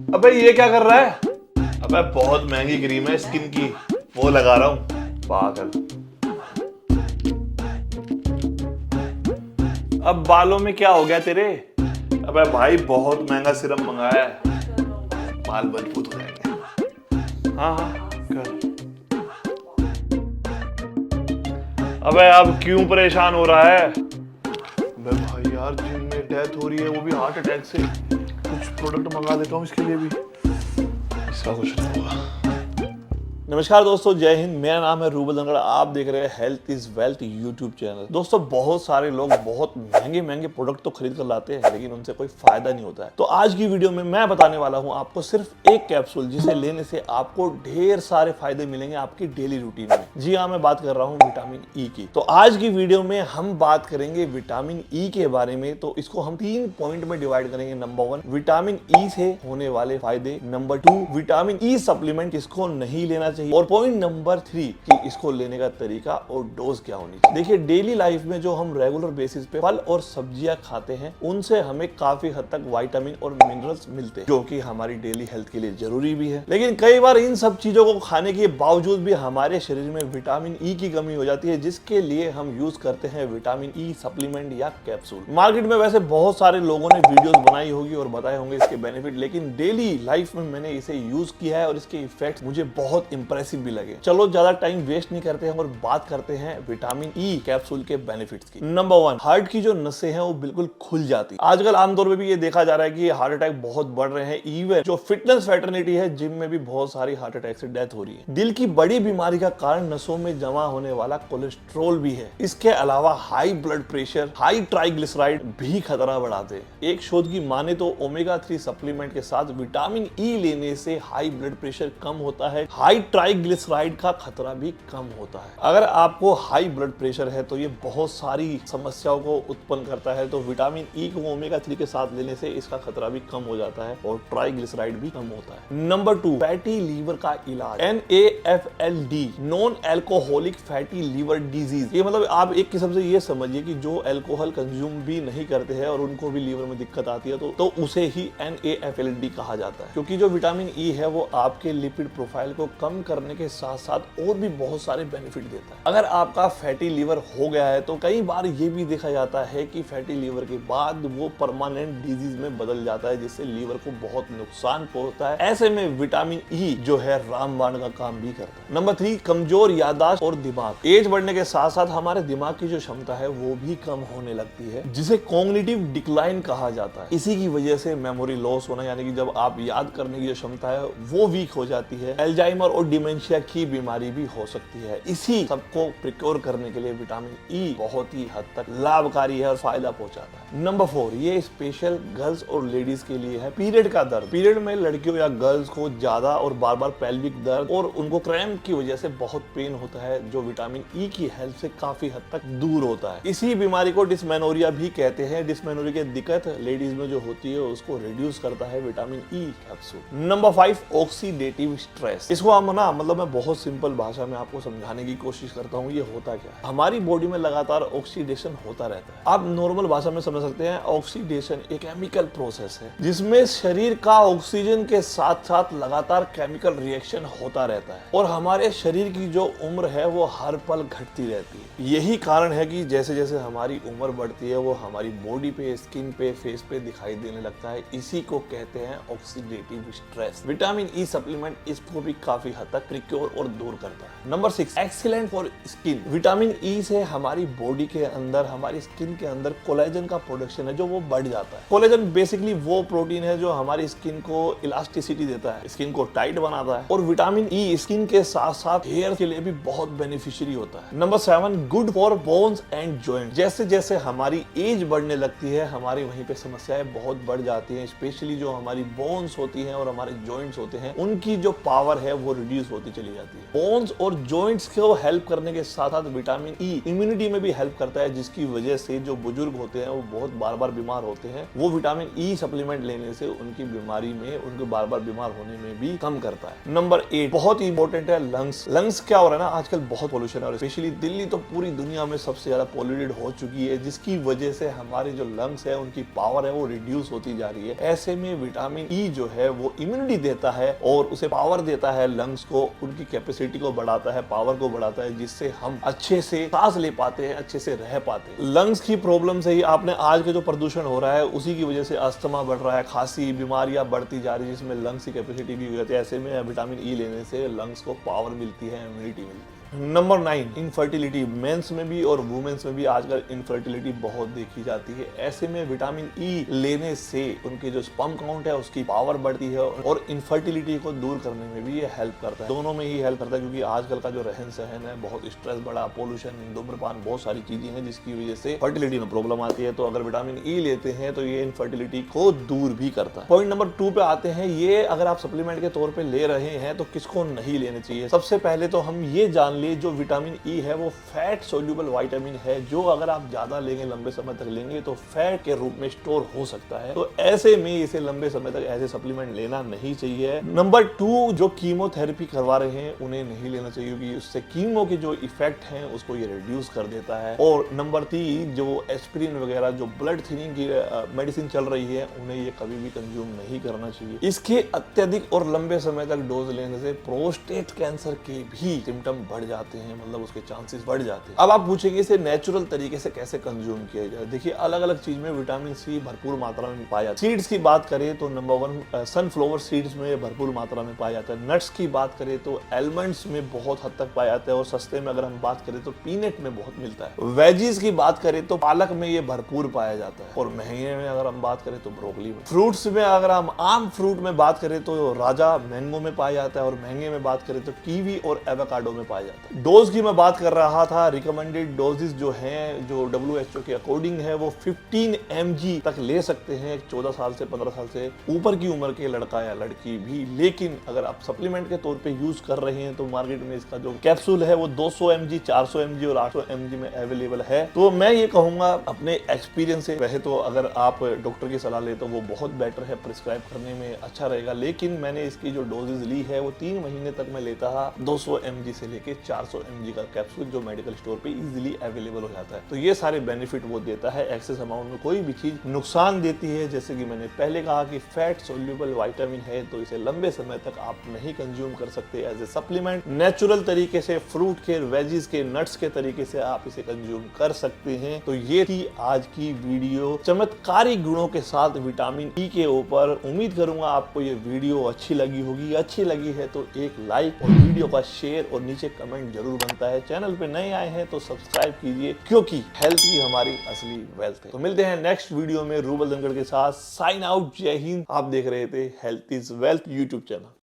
अबे ये क्या कर रहा है? अबे बहुत महंगी क्रीम है स्किन की, वो लगा रहा हूँ। पागल। अब बालों में क्या हो गया तेरे? अबे भाई बहुत महंगा सिरम मंगाया है, बाल मजबूत हो जाएंगे। हाँ हाँ कर। अबे अब क्यों परेशान हो रहा है? अबे भाई यार जिम में डेथ हो रही है, वो भी हार्ट अटैक से। कुछ प्रोडक्ट मंगा देता हूँ इसके लिए भी, इसका कुछ नहीं होगा। नमस्कार दोस्तों, जय हिंद। मेरा नाम है रूबल दंगड़। आप देख रहे हैं health is wealth YouTube channel. दोस्तों बहुत सारे लोग बहुत महंगे महंगे प्रोडक्ट तो खरीद कर लाते हैं, लेकिन उनसे कोई फायदा नहीं होता है। तो आज की वीडियो में मैं बताने वाला हूं आपको सिर्फ एक कैप्सूल, जिसे लेने से आपको ढेर सारे फायदे मिलेंगे आपकी डेली रूटीन में। जी हाँ, मैं बात कर रहा हूँ विटामिन ई की। तो आज की वीडियो में हम बात करेंगे विटामिन ई के बारे में। तो इसको हम 3 पॉइंट में डिवाइड करेंगे। नंबर 1, विटामिन ई से होने वाले फायदे। नंबर 2, विटामिन ई सप्लीमेंट इसको नहीं लेना चाहिए। और पॉइंट नंबर 3 कि इसको लेने का तरीका और डोज क्या होनी चाहिए। देखिए, डेली लाइफ में जो हम रेगुलर बेसिस पे फल और सब्जियां खाते हैं, उनसे हमें काफी हद तक विटामिन और मिनरल्स मिलते हैं, जो कि हमारी डेली हेल्थ के लिए जरूरी भी है। लेकिन कई बार इन सब चीजों को खाने के बावजूद भी हमारे शरीर में विटामिन ई की कमी हो जाती है, जिसके लिए हम यूज करते हैं विटामिन ई सप्लीमेंट या कैप्सूल। मार्केट में वैसे बहुत सारे लोगों ने वीडियोस बनाई होगी और बताए होंगे इसके बेनिफिट, लेकिन डेली लाइफ में मैंने इसे यूज किया है और इसके इफेक्ट मुझे बहुत इंप्रेसिव भी लगे। चलो ज्यादा टाइम वेस्ट नहीं करते हैं और बात करते हैं विटामिन ई कैप्सूल के बेनिफिट्स की। नंबर 1, हार्ट की जो नसें हैं वो बिल्कुल खुल जाती है। आजकल आमतौर पे भी ये देखा जा रहा है कि हार्ट अटैक बहुत बढ़ रहे हैं। इवन जो फिटनेस फैटर्निटी है, जिम में भी बहुत सारी हार्ट अटैक से डेथ हो रही है। दिल की बड़ी बीमारी का कारण नसों में जमा होने वाला कोलेस्ट्रॉल भी है। इसके अलावा high blood pressure, high triglyceride भी खतरा बढ़ाते हैं। एक शोध की माने तो ओमेगा 3 सप्लीमेंट के साथ विटामिन ई लेने से हाई ब्लड प्रेशर कम होता है, हाई ट्राइग्लिसराइड का खतरा भी कम होता है। अगर आपको हाई ब्लड प्रेशर है तो ये बहुत सारी समस्याओं को उत्पन्न करता है, तो विटामिन ई को ओमेगा 3 के साथ लेने से इसका खतरा भी कम हो जाता है और ट्राइग्लिसराइड भी कम होता है। नंबर 2, फैटी लीवर का इलाज। NAFLD, non alcoholic fatty liver disease. ये मतलब आप एक किस्म से ये समझिए कि जो अल्कोहल कंज्यूम भी नहीं करते हैं और उनको भी लीवर में दिक्कत आती है, तो उसे ही NAFLD कहा जाता है। क्योंकि जो विटामिन ई है वो आपके लिपिड प्रोफाइल को कम करने के साथ साथ और भी बहुत सारे बेनिफिट देता है। अगर आपका फैटी लीवर हो गया है तो कई बार ये भी देखा जाता है कि फैटी लीवर के बाद वो परमानेंट डिजीज में बदल जाता है, जिससे लीवर को बहुत नुकसान पहुंचता है। ऐसे में विटामिन ई जो है रामबाण का काम भी करता है। नंबर 3, कमजोर याददाश्त और दिमाग। एज बढ़ने के साथ साथ हमारे दिमाग की जो क्षमता है वो भी कम होने लगती है, जिसे कॉग्निटिव डिक्लाइन कहा जाता है। इसी की वजह से मेमोरी लॉस होना, यानी कि जब आप याद करने की जो क्षमता है वो वीक हो जाती है। अल्जाइमर और डिमेंशिया की बीमारी भी हो सकती है। इसी सबको प्रिक्योर करने के लिए विटामिन ई बहुत ही हद तक लाभकारी है और फायदा पहुंचाता है। नंबर 4, ये स्पेशल गर्ल्स और लेडीज के लिए है। पीरियड का दर्द। पीरियड में लड़कियों या गर्ल्स को ज्यादा और बार बार पेल्विक दर्द और उनको क्रैम्प की वजह से बहुत पेन होता है, जो विटामिन ई की हेल्प से काफी हद तक दूर होता है। इसी बीमारी को डिस्मेनोरिया भी कहते हैं। डिस्मेनोरिया की दिक्कत लेडीज में जो होती है उसको रिड्यूस करता है vitamin E capsule. Number 5, oxidative stress. इसको हम ना मतलब मैं बहुत सिंपल भाषा में आपको समझाने की कोशिश करता हूँ। ये होता क्या है, हमारी बॉडी में लगातार ऑक्सीडेशन होता रहता है। आप नॉर्मल भाषा में समझ सकते हैं, ऑक्सीडेशन एक केमिकल प्रोसेस है जिसमें शरीर का ऑक्सीजन के साथ साथ लगातार केमिकल रिएक्शन होता रहता है और हमारे शरीर की जो उम्र है वो हर पल घटती रहती है। यही कारण है कि जैसे जैसे हमारी उम्र बढ़ती है वो हमारी बॉडी पे, स्किन पे, फेस पे दिखाई देने लगता है। इसी को कहते हैं oxidative stress. Vitamin E supplement इसको भी काफी हद तक प्रिक्योर और दूर करता है। Number 6, excellent for skin. Vitamin E से हमारी बॉडी के अंदर, हमारी स्किन के अंदर कोलेजन का प्रोडक्शन है जो वो बढ़ जाता है। कोलेजन बेसिकली वो प्रोटीन है जो हमारी स्किन को इलास्टिसिटी देता है, स्किन को टाइट बनाता है। और विटामिन ई स्किन के साथ साथ हेयर के लिए भी बहुत बेनिफिशियरी होता है। Number 7, good for bones and joint. जैसे जैसे हमारी एज बढ़ने लगती है, हमारी वहीं पे समस्याएं बहुत बढ़ जाती हैं। स्पेशली जो हमारी बोन्स होती हैं और हमारे जॉइंट्स होते हैं, उनकी जो पावर है वो रिड्यूस रिड्यूस होती चली जाती है। बोन्स और जॉइंट्स को हेल्प करने के साथ साथ विटामिन ई इम्यूनिटी में भी हेल्प करता है, जिसकी वजह से जो बुजुर्ग होते हैं वो बहुत बार बार बीमार होते हैं, वो विटामिन ई सप्लीमेंट लेने से उनकी बीमारी में, उनको बार बार बीमार होने में भी कम करता है। नंबर 8 बहुत ही इंपॉर्टेंट है लंग्स। लंग्स क्या हो रहा है ना, आजकल बहुत पोल्यूशन है और स्पेशली दिल्ली तो पूरी दुनिया में सबसे ज्यादा पोल्यूटेड हो चुकी है, जिसकी वजह से हमारी जो लंग्स है उनकी पावर है वो रिड्यूस होती जा रही है। ऐसे में विटामिन ई जो है वो इम्यूनिटी देता है और उसे पावर देता है, लंग्स को उनकी कैपेसिटी को बढ़ाता है, पावर को बढ़ाता है, जिससे हम अच्छे से सांस ले पाते हैं, अच्छे से रह पाते हैं। लंग्स की प्रॉब्लम से ही आपने आज के जो प्रदूषण हो रहा है उसी की वजह से अस्थमा बढ़ रहा है, खांसी, बीमारियां बढ़ती जा रही है, जिसमें लंग्स की कैपेसिटी भी हो जाती है। ऐसे में विटामिन ई लेने से लंग्स को पावर मिलती है, इम्यूनिटी मिलती है। Number 9 infertility. मेंस में भी और वुमेन्स में भी आजकल इनफर्टिलिटी बहुत देखी जाती है। ऐसे में विटामिन ई लेने से उनके जो स्पर्म काउंट है उसकी पावर बढ़ती है और इनफर्टिलिटी को दूर करने में भी ये हेल्प करता है। दोनों में ही हेल्प करता है, क्योंकि आजकल का जो रहन सहन है बहुत स्ट्रेस बढ़ा, पोल्यूशन, धूम्रपान, बहुत सारी चीजें हैं जिसकी वजह से फर्टिलिटी में प्रॉब्लम आती है। तो अगर विटामिन ई लेते हैं तो ये इनफर्टिलिटी को दूर भी करता है। पॉइंट नंबर 2 पे आते हैं। ये अगर आप सप्लीमेंट के तौर पे ले रहे हैं तो किसको नहीं लेने चाहिए। सबसे पहले तो हम ये जान लिए जो विटामिन ई है वो फैट सोल्यूबल विटामिन है, जो अगर आप ज्यादा लेंगे, लंबे समय तक लेंगे तो फैट के रूप में स्टोर हो सकता है। तो ऐसे में इसे लंबे समय तक ऐसे सप्लीमेंट लेना नहीं चाहिए। नंबर 2 जो कीमोथेरेपी करवा रहे हैं उन्हें नहीं लेना चाहिए, क्योंकि उससे कीमो के जो इफेक्ट हैं उसको ये रिड्यूस कर देता है। और नंबर 3 जो एस्पिरिन वगैरह जो ब्लड थिनिंग की मेडिसिन चल रही है उन्हें ये कभी भी कंज्यूम नहीं करना चाहिए। इसके अत्यधिक और लंबे समय तक डोज लेने से प्रोस्टेट कैंसर के भी सिम्टम बढ़ जाते हैं, मतलब उसके चांसेस बढ़ जाते हैं। अब आप पूछेंगे इसे नेचुरल तरीके से कैसे कंज्यूम किया जाए। देखिए अलग अलग चीज में विटामिन सी भरपूर मात्रा में पाया जाता है। सीड्स की बात करें तो नंबर 1 सनफ्लावर सीड्स में भरपूर मात्रा में पाया जाता है। नट्स की बात करें तो एलमंड्स में बहुत हद तक पाया जाता है, और सस्ते में अगर हम बात करें तो पीनट में बहुत मिलता है। वेजीज की बात करें तो पालक में ये भरपूर पाया जाता है, और महंगे में अगर हम बात करें तो ब्रोकली में। फ्रूट्स में अगर हम आम फ्रूट में बात करें तो राजा मैंगो में पाया जाता है, और महंगे में बात करें तो कीवी और एवोकाडो में पाया जाता है। डोज की मैं बात कर रहा था, रिकमेंडेड डोजेस जो हैं, जो WHO के अकॉर्डिंग है, वो 15 mg तक ले सकते हैं 14 साल से 15 साल से ऊपर की उम्र के लड़का या लड़की भी। लेकिन अगर आप सप्लीमेंट के तौर पे यूज कर रहे हैं तो मार्केट में इसका जो कैप्सूल है वो 200 mg, 400 mg और 800 mg में अवेलेबल है। तो मैं ये कहूंगा अपने एक्सपीरियंस से, वैसे तो अगर आप डॉक्टर की सलाह ले तो वो बहुत बेटर है, प्रिस्क्राइब करने में अच्छा रहेगा। लेकिन मैंने इसकी जो डोजेज ली है वो 3 महीने तक मैं लेता था 200 mg से लेके 400 mg का कैप्सूल, जो मेडिकल स्टोर पे इजीली अवेलेबल हो जाता है। तो ये सारे बेनिफिट वो देता है। एक्सेस अमाउंट में कोई भी चीज नुकसान देती है, जैसे कि मैंने पहले कहा कि फैट सोल्यूबल विटामिन है, तो इसे लंबे समय तक आप नहीं कंज्यूम कर सकते एज ए सप्लीमेंट। नेचुरल तरीके से फ्रूट के, वेजीज के, नट्स के तरीके से आप इसे कंज्यूम कर सकते हैं। तो ये थी आज की वीडियो चमत्कारी गुणों के साथ विटामिन ई के ऊपर। उम्मीद करूंगा आपको ये वीडियो अच्छी लगी होगी। अच्छी लगी है तो एक लाइक और वीडियो का शेयर और नीचे कमेंट जरूर बनता है। चैनल पे नए आए हैं तो सब्सक्राइब कीजिए, क्योंकि हेल्थ ही हमारी असली वेल्थ है। तो मिलते हैं नेक्स्ट वीडियो में रूबल धनखड़ के साथ। Sign out. जय हिंद। आप देख रहे थे health is wealth YouTube channel.